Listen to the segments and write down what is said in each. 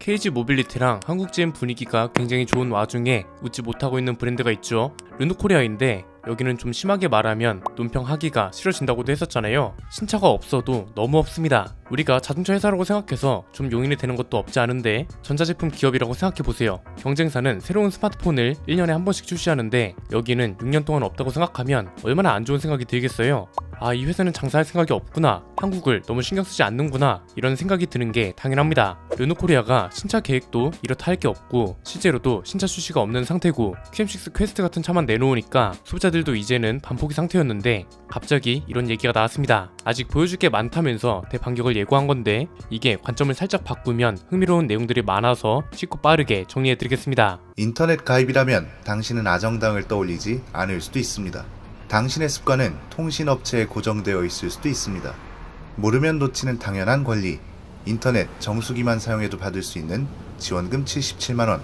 KG 모빌리티랑 한국 GM 분위기가 굉장히 좋은 와중에 웃지 못하고 있는 브랜드가 있죠. 르노코리아인데 여기는 좀 심하게 말하면 논평하기가 싫어진다고도 했었잖아요. 신차가 없어도 너무 없습니다. 우리가 자동차 회사라고 생각해서 좀 용인이 되는 것도 없지 않은데 전자제품 기업이라고 생각해보세요. 경쟁사는 새로운 스마트폰을 1년에 한 번씩 출시하는데 여기는 6년 동안 없다고 생각하면 얼마나 안 좋은 생각이 들겠어요. 아, 이 회사는 장사할 생각이 없구나, 한국을 너무 신경 쓰지 않는구나, 이런 생각이 드는 게 당연합니다. 르노코리아가 신차 계획도 이렇다 할 게 없고 실제로도 신차 출시가 없는 상태고 QM6 퀘스트 같은 차만 내놓으니까 소비자들도 이제는 반포기 상태였는데 갑자기 이런 얘기가 나왔습니다. 아직 보여줄 게 많다면서 대반격을 예고한 건데 이게 관점을 살짝 바꾸면 흥미로운 내용들이 많아서 쉽고 빠르게 정리해드리겠습니다. 인터넷 가입이라면 당신은 아정당을 떠올리지 않을 수도 있습니다. 당신의 습관은 통신업체에 고정되어 있을 수도 있습니다. 모르면 놓치는 당연한 권리, 인터넷 정수기만 사용해도 받을 수 있는 지원금 77만원,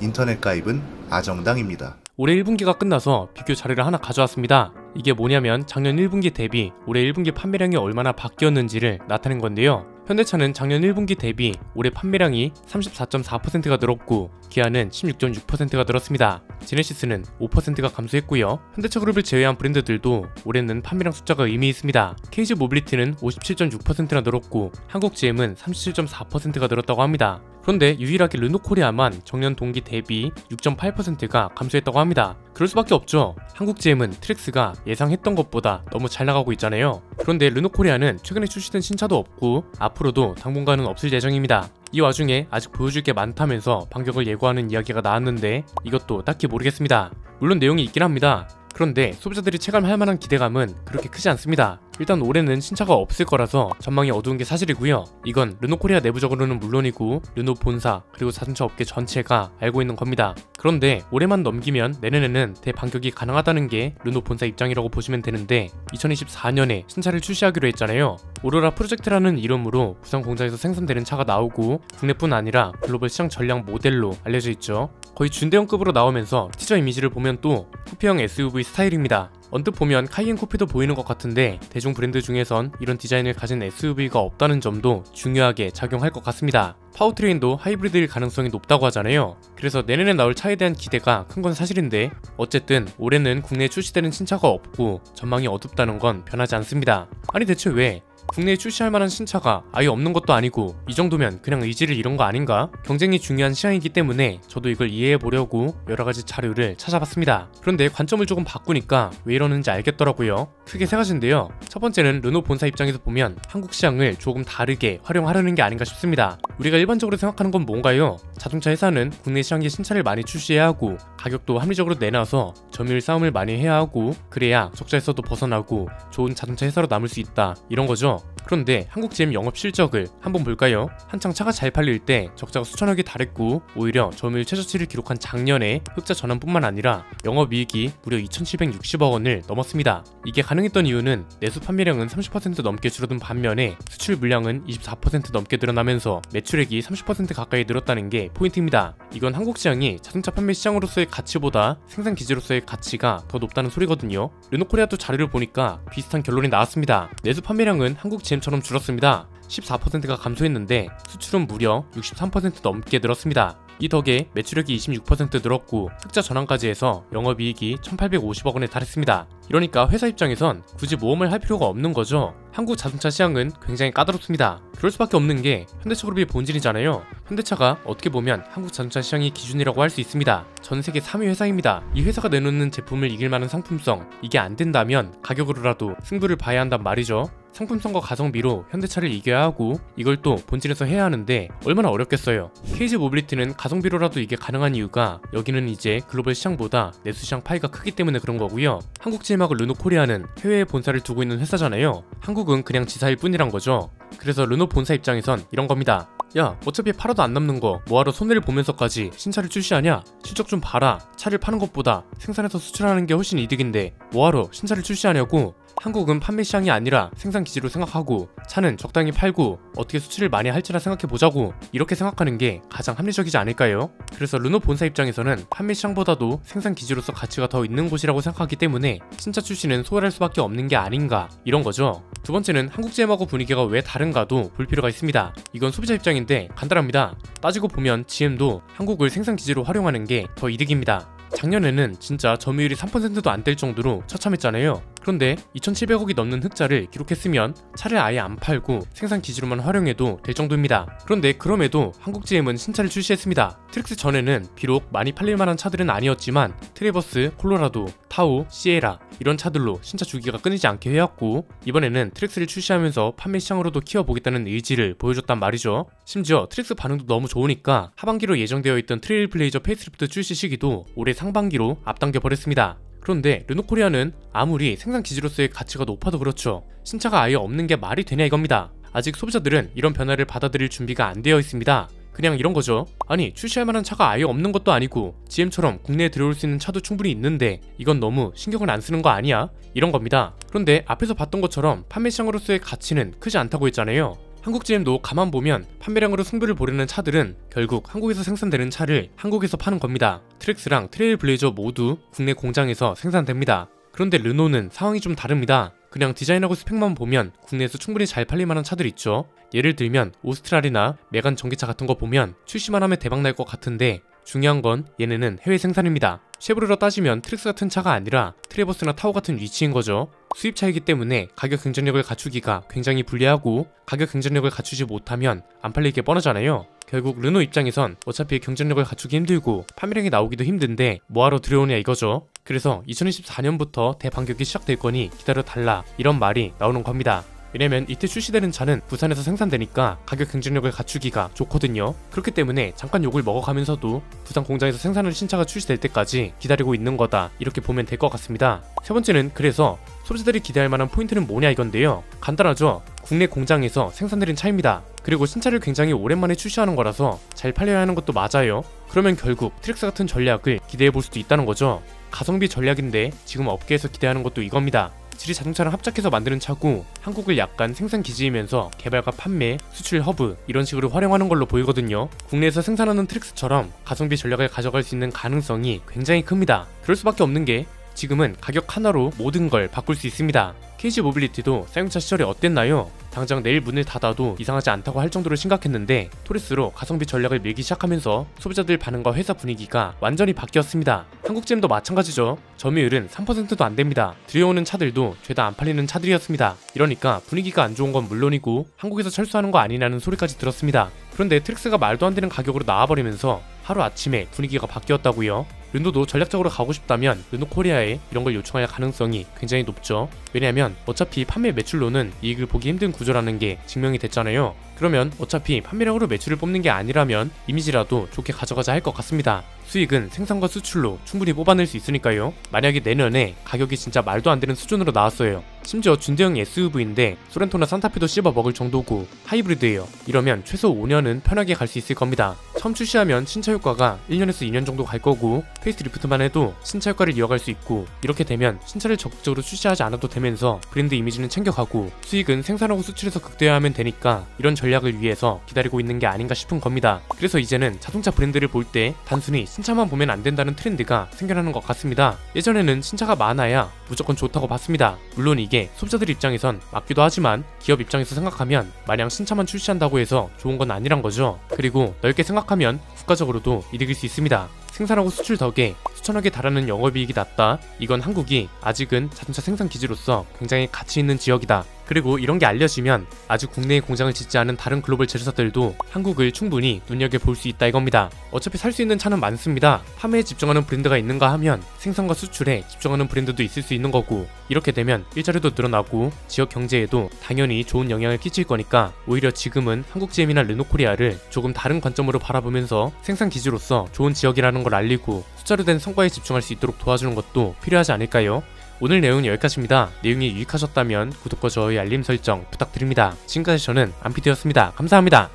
인터넷 가입은 아정당입니다. 올해 1분기가 끝나서 비교 자료를 하나 가져왔습니다. 이게 뭐냐면 작년 1분기 대비 올해 1분기 판매량이 얼마나 바뀌었는지를 나타낸 건데요. 현대차는 작년 1분기 대비 올해 판매량이 34.4%가 늘었고 기아는 16.6%가 늘었습니다. 제네시스는 5%가 감소했고요. 현대차 그룹을 제외한 브랜드들도 올해는 판매량 숫자가 의미 있습니다. KG 모빌리티는 57.6%나 늘었고 한국 GM은 37.4%가 늘었다고 합니다. 그런데 유일하게 르노코리아만 정년 동기 대비 6.8%가 감소했다고 합니다. 그럴 수밖에 없죠. 한국 GM은 트랙스가 예상했던 것보다 너무 잘 나가고 있잖아요. 그런데 르노코리아는 최근에 출시된 신차도 없고 앞으로도 당분간은 없을 예정입니다. 이 와중에 아직 보여줄 게 많다면서 반격을 예고하는 이야기가 나왔는데 이것도 딱히 모르겠습니다. 물론 내용이 있긴 합니다. 그런데 소비자들이 체감할 만한 기대감은 그렇게 크지 않습니다. 일단 올해는 신차가 없을 거라서 전망이 어두운 게 사실이고요. 이건 르노코리아 내부적으로는 물론이고 르노 본사 그리고 자동차 업계 전체가 알고 있는 겁니다. 그런데 올해만 넘기면 내년에는 대반격이 가능하다는 게 르노 본사 입장이라고 보시면 되는데 2024년에 신차를 출시하기로 했잖아요. 오로라 프로젝트라는 이름으로 부산 공장에서 생산되는 차가 나오고 국내뿐 아니라 글로벌 시장 전략 모델로 알려져 있죠. 거의 준대형급으로 나오면서 티저 이미지를 보면 또 쿠페형 SUV 스타일입니다. 언뜻 보면 카이엔 쿠페도 보이는 것 같은데 대중 브랜드 중에선 이런 디자인을 가진 SUV가 없다는 점도 중요하게 작용할 것 같습니다. 파워트레인도 하이브리드일 가능성이 높다고 하잖아요. 그래서 내년에 나올 차에 대한 기대가 큰 건 사실인데 어쨌든 올해는 국내에 출시되는 신차가 없고 전망이 어둡다는 건 변하지 않습니다. 아니 대체 왜? 국내에 출시할 만한 신차가 아예 없는 것도 아니고 이 정도면 그냥 의지를 잃은 거 아닌가? 경쟁이 중요한 시장이기 때문에 저도 이걸 이해해보려고 여러가지 자료를 찾아봤습니다. 그런데 관점을 조금 바꾸니까 왜 이러는지 알겠더라고요. 크게 세 가지인데요. 첫 번째는 르노 본사 입장에서 보면 한국 시장을 조금 다르게 활용하려는 게 아닌가 싶습니다. 우리가 일반적으로 생각하는 건 뭔가요? 자동차 회사는 국내 시장에 신차를 많이 출시해야 하고 가격도 합리적으로 내놔서 점유율 싸움을 많이 해야 하고 그래야 적자에서도 벗어나고 좋은 자동차 회사로 남을 수 있다, 이런 거죠. 그런데 한국 GM 영업 실적을 한번 볼까요? 한창 차가 잘 팔릴 때 적자가 수천억에 달했고 오히려 점유율 최저치를 기록한 작년에 흑자 전환뿐만 아니라 영업이익이 무려 2,760억 원을 넘었습니다. 이게 가능했던 이유는 내수 판매량은 30% 넘게 줄어든 반면에 수출 물량은 24% 넘게 늘어나면서 매출액이 30% 가까이 늘었다는 게 포인트입니다. 이건 한국 시장이 자동차 판매 시장으로서의 가치보다 생산 기지로서의 가치가 더 높다는 소리거든요. 르노코리아도 자료를 보니까 비슷한 결론이 나왔습니다. 내수 판매량은 한국 GM처럼 줄었습니다. 14%가 감소했는데 수출은 무려 63% 넘게 늘었습니다. 이 덕에 매출액이 26% 늘었고 흑자 전환까지 해서 영업이익이 1,850억 원에 달했습니다. 이러니까 회사 입장에선 굳이 모험을 할 필요가 없는 거죠. 한국 자동차 시장은 굉장히 까다롭습니다. 그럴 수밖에 없는 게 현대차 그룹의 본질이잖아요. 현대차가 어떻게 보면 한국 자동차 시장의 기준이라고 할 수 있습니다. 전 세계 3위 회사입니다. 이 회사가 내놓는 제품을 이길 만한 상품성, 이게 안 된다면 가격으로라도 승부를 봐야 한단 말이죠. 상품성과 가성비로 현대차를 이겨야 하고 이걸 또 본질에서 해야 하는데 얼마나 어렵겠어요. KG 모빌리티는 가성비로라도 이게 가능한 이유가 여기는 이제 글로벌 시장보다 내수 시장 파이가 크기 때문에 그런 거고요. 한국 GM하고 르노코리아는 해외에 본사를 두고 있는 회사잖아요. 한국은 그냥 지사일 뿐이란 거죠. 그래서 르노 본사 입장에선 이런 겁니다. 야, 어차피 팔아도 안 남는 거 뭐하러 손해를 보면서까지 신차를 출시하냐? 실적 좀 봐라. 차를 파는 것보다 생산해서 수출하는 게 훨씬 이득인데 뭐하러 신차를 출시하냐고. 한국은 판매 시장이 아니라 생산 기지로 생각하고 차는 적당히 팔고 어떻게 수출을 많이 할지나 생각해보자고, 이렇게 생각하는 게 가장 합리적이지 않을까요? 그래서 르노 본사 입장에서는 판매 시장보다도 생산 기지로서 가치가 더 있는 곳이라고 생각하기 때문에 신차 출시는 소홀할 수밖에 없는 게 아닌가, 이런 거죠. 두 번째는 한국 GM하고 분위기가 왜 다른가도 볼 필요가 있습니다. 이건 소비자 입장인데 간단합니다. 따지고 보면 GM도 한국을 생산 기지로 활용하는 게 더 이득입니다. 작년에는 진짜 점유율이 3%도 안 될 정도로 처참했잖아요. 그런데 2,700억이 넘는 흑자를 기록했으면 차를 아예 안 팔고 생산 기지로만 활용해도 될 정도입니다. 그런데 그럼에도 한국 GM은 신차를 출시했습니다. 트랙스 전에는 비록 많이 팔릴 만한 차들은 아니었지만 트래버스, 콜로라도, 타오, 시에라 이런 차들로 신차 주기가 끊이지 않게 해왔고, 이번에는 트랙스를 출시하면서 판매 시장으로도 키워보겠다는 의지를 보여줬단 말이죠. 심지어 트랙스 반응도 너무 좋으니까 하반기로 예정되어 있던 트레일블레이저 페이스리프트 출시 시기도 올해 상반기로 앞당겨 버렸습니다. 그런데 르노코리아는 아무리 생산 기지로서의 가치가 높아도 그렇죠, 신차가 아예 없는 게 말이 되냐 이겁니다. 아직 소비자들은 이런 변화를 받아들일 준비가 안 되어 있습니다. 그냥 이런 거죠. 아니, 출시할 만한 차가 아예 없는 것도 아니고 GM처럼 국내에 들어올 수 있는 차도 충분히 있는데 이건 너무 신경을 안 쓰는 거 아니야? 이런 겁니다. 그런데 앞에서 봤던 것처럼 판매 시장으로서의 가치는 크지 않다고 했잖아요. 한국 GM도 가만 보면 판매량으로 승부를 보려는 차들은 결국 한국에서 생산되는 차를 한국에서 파는 겁니다. 트랙스랑 트레일블레이저 모두 국내 공장에서 생산됩니다. 그런데 르노는 상황이 좀 다릅니다. 그냥 디자인하고 스펙만 보면 국내에서 충분히 잘 팔릴 만한 차들 있죠. 예를 들면 오스트랄이나 메간 전기차 같은 거 보면 출시만 하면 대박 날 것 같은데 중요한 건 얘네는 해외 생산입니다. 쉐보레로 따지면 트랙스 같은 차가 아니라 트래버스나 타오 같은 위치인 거죠. 수입차이기 때문에 가격 경쟁력을 갖추기가 굉장히 불리하고, 가격 경쟁력을 갖추지 못하면 안 팔릴 게 뻔하잖아요. 결국 르노 입장에선 어차피 경쟁력을 갖추기 힘들고 판매량이 나오기도 힘든데 뭐하러 들여오냐 이거죠. 그래서 2024년부터 대반격이 시작될 거니 기다려달라, 이런 말이 나오는 겁니다. 왜냐면 이때 출시되는 차는 부산에서 생산되니까 가격 경쟁력을 갖추기가 좋거든요. 그렇기 때문에 잠깐 욕을 먹어가면서도 부산 공장에서 생산하는 신차가 출시될 때까지 기다리고 있는 거다, 이렇게 보면 될 것 같습니다. 세 번째는 그래서 소비자들이 기대할 만한 포인트는 뭐냐 이건데요. 간단하죠. 국내 공장에서 생산되는 차입니다. 그리고 신차를 굉장히 오랜만에 출시하는 거라서 잘 팔려야 하는 것도 맞아요. 그러면 결국 트랙스 같은 전략을 기대해 볼 수도 있다는 거죠. 가성비 전략인데 지금 업계에서 기대하는 것도 이겁니다. 지리 자동차랑 합작해서 만드는 차고 한국을 약간 생산 기지이면서 개발과 판매, 수출 허브 이런 식으로 활용하는 걸로 보이거든요. 국내에서 생산하는 트랙스처럼 가성비 전략을 가져갈 수 있는 가능성이 굉장히 큽니다. 그럴 수밖에 없는 게 지금은 가격 하나로 모든 걸 바꿀 수 있습니다. KG 모빌리티도 사용차 시절이 어땠나요? 당장 내일 문을 닫아도 이상하지 않다고 할 정도로 심각했는데 토레스로 가성비 전략을 밀기 시작하면서 소비자들 반응과 회사 분위기가 완전히 바뀌었습니다. 한국 GM도 마찬가지죠. 점유율은 3%도 안 됩니다. 들여오는 차들도 죄다 안 팔리는 차들이었습니다. 이러니까 분위기가 안 좋은 건 물론이고 한국에서 철수하는 거 아니냐는 소리까지 들었습니다. 그런데 트랙스가 말도 안 되는 가격으로 나와버리면서 하루아침에 분위기가 바뀌었다고요. 르노도 전략적으로 가고 싶다면 르노 코리아에 이런 걸 요청할 가능성이 굉장히 높죠. 왜냐하면 어차피 판매 매출로는 이익을 보기 힘든 구조라는 게 증명이 됐잖아요. 그러면 어차피 판매량으로 매출을 뽑는 게 아니라면 이미지라도 좋게 가져가자 할 것 같습니다. 수익은 생산과 수출로 충분히 뽑아낼 수 있으니까요. 만약에 내년에 가격이 진짜 말도 안 되는 수준으로 나왔어요. 심지어 준대형 SUV인데 소렌토나 산타페도 씹어 먹을 정도고 하이브리드예요. 이러면 최소 5년은 편하게 갈 수 있을 겁니다. 처음 출시하면 신차 효과가 1년에서 2년 정도 갈 거고 페이스리프트만 해도 신차 효과를 이어갈 수 있고, 이렇게 되면 신차를 적극적으로 출시하지 않아도 되면서 브랜드 이미지는 챙겨가고 수익은 생산하고 수출해서 극대화하면 되니까 이런 전략을 위해서 기다리고 있는 게 아닌가 싶은 겁니다. 그래서 이제는 자동차 브랜드를 볼 때 단순히 신차만 보면 안 된다는 트렌드가 생겨나는 것 같습니다. 예전에는 신차가 많아야 무조건 좋다고 봤습니다. 물론 이게 소비자들 입장에선 맞기도 하지만 기업 입장에서 생각하면 마냥 신차만 출시한다고 해서 좋은 건 아니란 거죠. 그리고 넓게 생각하면 국가적으로도 이득일 수 있습니다. 생산하고 수출 덕에 수천억에 달하는 영업이익이 났다. 이건 한국이 아직은 자동차 생산 기지로서 굉장히 가치 있는 지역이다. 그리고 이런 게 알려지면 아직 국내에 공장을 짓지 않은 다른 글로벌 제조사들도 한국을 충분히 눈여겨볼 수 있다 이겁니다. 어차피 살 수 있는 차는 많습니다. 판매에 집중하는 브랜드가 있는가 하면 생산과 수출에 집중하는 브랜드도 있을 수 있는 거고, 이렇게 되면 일자리도 늘어나고 지역 경제에도 당연히 좋은 영향을 끼칠 거니까 오히려 지금은 한국 GM이나 르노코리아를 조금 다른 관점으로 바라보면서 생산 기지로서 좋은 지역이라는 걸 알리고 숫자로 된 성과에 집중할 수 있도록 도와주는 것도 필요하지 않을까요? 오늘 내용은 여기까지입니다. 내용이 유익하셨다면 구독과 좋아요, 알림 설정 부탁드립니다. 지금까지 저는 안피디였습니다. 감사합니다.